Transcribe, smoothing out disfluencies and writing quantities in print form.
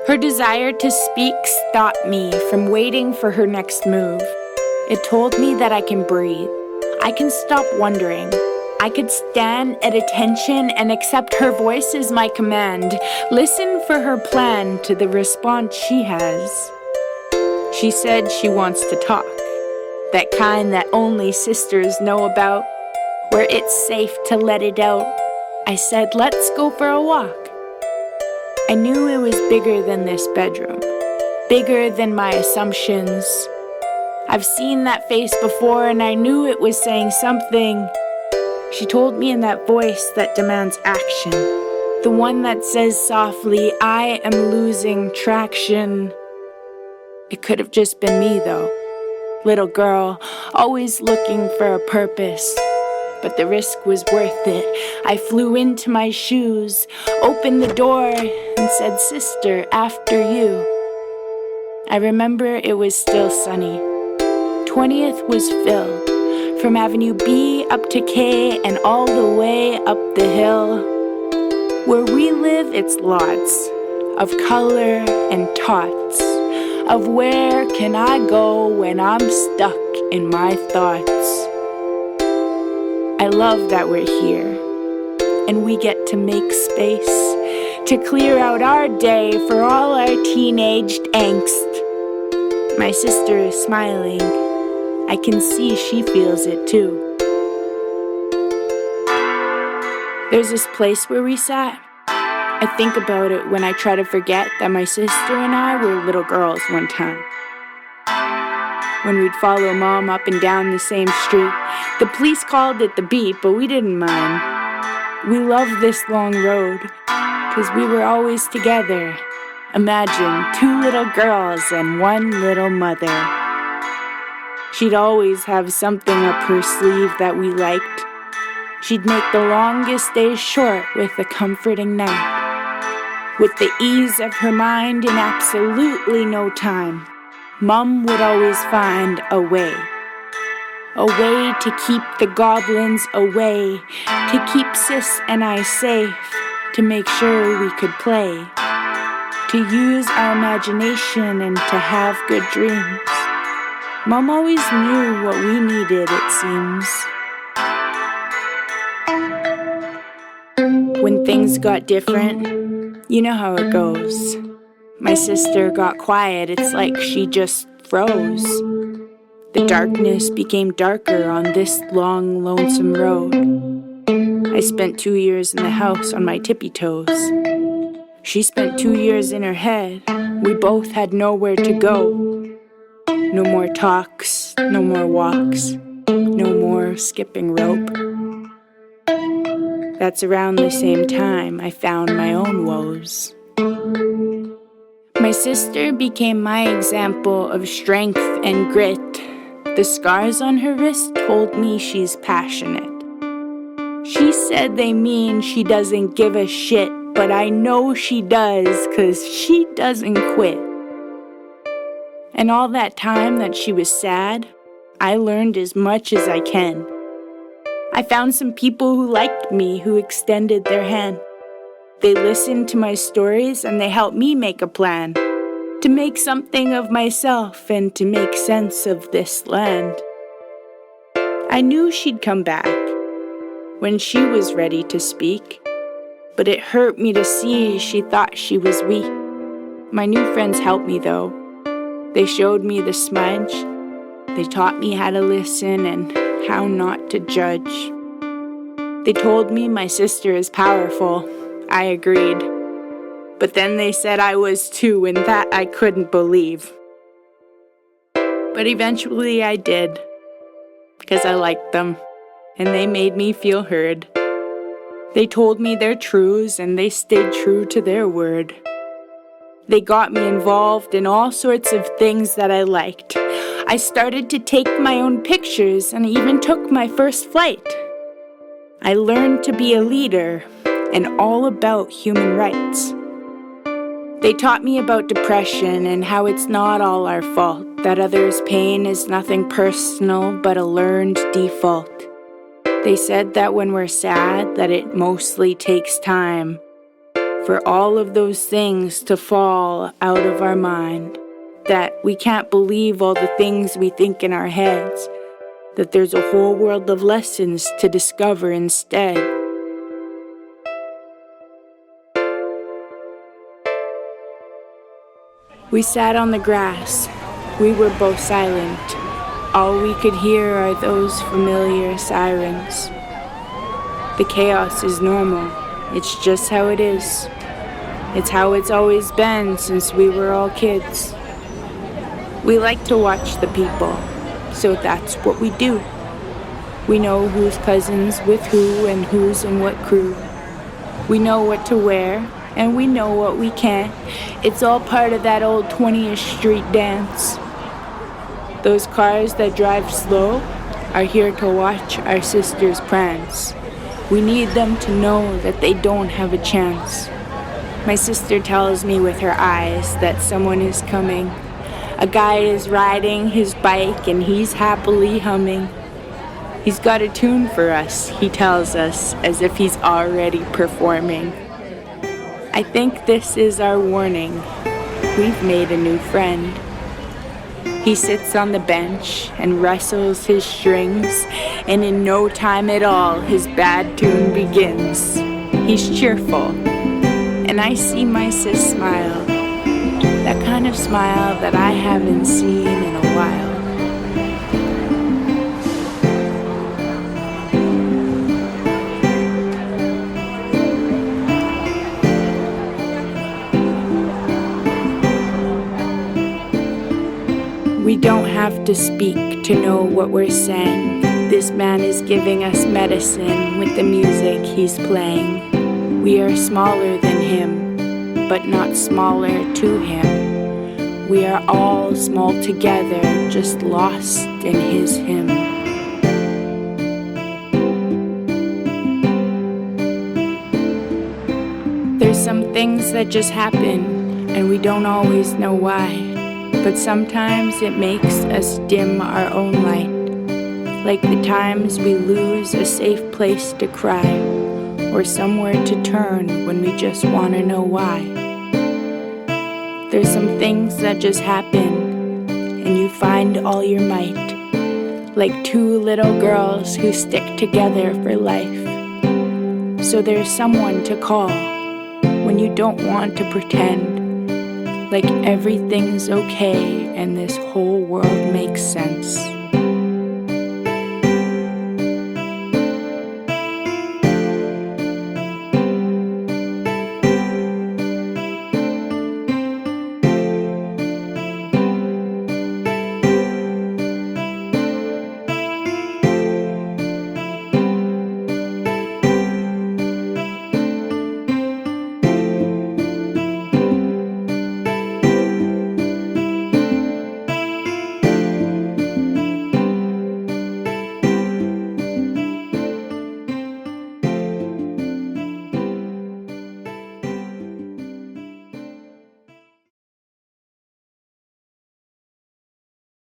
Her desire to speak stopped me from waiting for her next move. It told me that I can breathe. I can stop wondering. I could stand at attention and accept her voice as my command. Listen for her plan to the response she has. She said she wants to talk. That kind that only sisters know about, where it's safe to let it out. I said, let's go for a walk. I knew it was bigger than this bedroom, bigger than my assumptions. I've seen that face before and I knew it was saying something. She told me in that voice that demands action, the one that says softly, I am losing traction. It could have just been me though, little girl, always looking for a purpose. But the risk was worth it. I flew into my shoes, opened the door, and said, sister, after you. I remember it was still sunny. 20th was filled, from Avenue B up to K and all the way up the hill. Where we live, it's lots of color and tots, of where can I go when I'm stuck in my thoughts. I love that we're here, and we get to make space to clear out our day for all our teenaged angst. My sister is smiling. I can see she feels it too. There's this place where we sat. I think about it when I try to forget that my sister and I were little girls one time. When we'd follow Mom up and down the same street. The police called it the beat, but we didn't mind. We loved this long road, 'cause we were always together. Imagine 2 little girls and 1 little mother. She'd always have something up her sleeve that we liked. She'd make the longest days short with a comforting night. With the ease of her mind in absolutely no time, Mom would always find a way to keep the goblins away, to keep Sis and I safe, to make sure we could play, to use our imagination and to have good dreams. Mom always knew what we needed, it seems. When things got different, you know how it goes. My sister got quiet, it's like she just froze. The darkness became darker on this long, lonesome road. I spent 2 years in the house on my tippy toes. She spent 2 years in her head. We both had nowhere to go. No more talks, no more walks, no more skipping rope. That's around the same time I found my own woes. My sister became my example of strength and grit. The scars on her wrist told me she's passionate. She said they mean she doesn't give a shit, but I know she does, 'cause she doesn't quit. And all that time that she was sad, I learned as much as I can. I found some people who liked me, who extended their hand. They listened to my stories and they helped me make a plan to make something of myself and to make sense of this land. I knew she'd come back when she was ready to speak, but it hurt me to see she thought she was weak. My new friends helped me though. They showed me the smudge. They taught me how to listen and how not to judge. They told me my sister is powerful. I agreed. But then they said I was too, and that I couldn't believe. But eventually I did, because I liked them, and they made me feel heard. They told me their truths, and they stayed true to their word. They got me involved in all sorts of things that I liked. I started to take my own pictures, and even took my first flight. I learned to be a leader, and all about human rights. They taught me about depression and how it's not all our fault, that others' pain is nothing personal but a learned default. They said that when we're sad, that it mostly takes time, for all of those things to fall out of our mind, that we can't believe all the things we think in our heads, that there's a whole world of lessons to discover instead. We sat on the grass. We were both silent. All we could hear are those familiar sirens. The chaos is normal. It's just how it is. It's how it's always been since we were all kids. We like to watch the people, so that's what we do. We know who's cousins with who and who's in what crew. We know what to wear, and we know what we can't. It's all part of that old 20th Street dance. Those cars that drive slow are here to watch our sisters prance. We need them to know that they don't have a chance. My sister tells me with her eyes that someone is coming. A guy is riding his bike and he's happily humming. He's got a tune for us, he tells us, as if he's already performing. I think this is our warning. We've made a new friend. He sits on the bench and wrestles his strings, and in no time at all his bad tune begins. He's cheerful, and I see my sis smile, that kind of smile that I haven't seen in a while. We don't have to speak to know what we're saying. This man is giving us medicine with the music he's playing. We are smaller than him, but not smaller to him. We are all small together, just lost in his hymn. There's some things that just happen, and we don't always know why. But sometimes it makes us dim our own light, like the times we lose a safe place to cry, or somewhere to turn when we just want to know why. There's some things that just happen, and you find all your might, like two little girls who stick together for life. So there's someone to call when you don't want to pretend, like everything's okay and this whole world makes sense.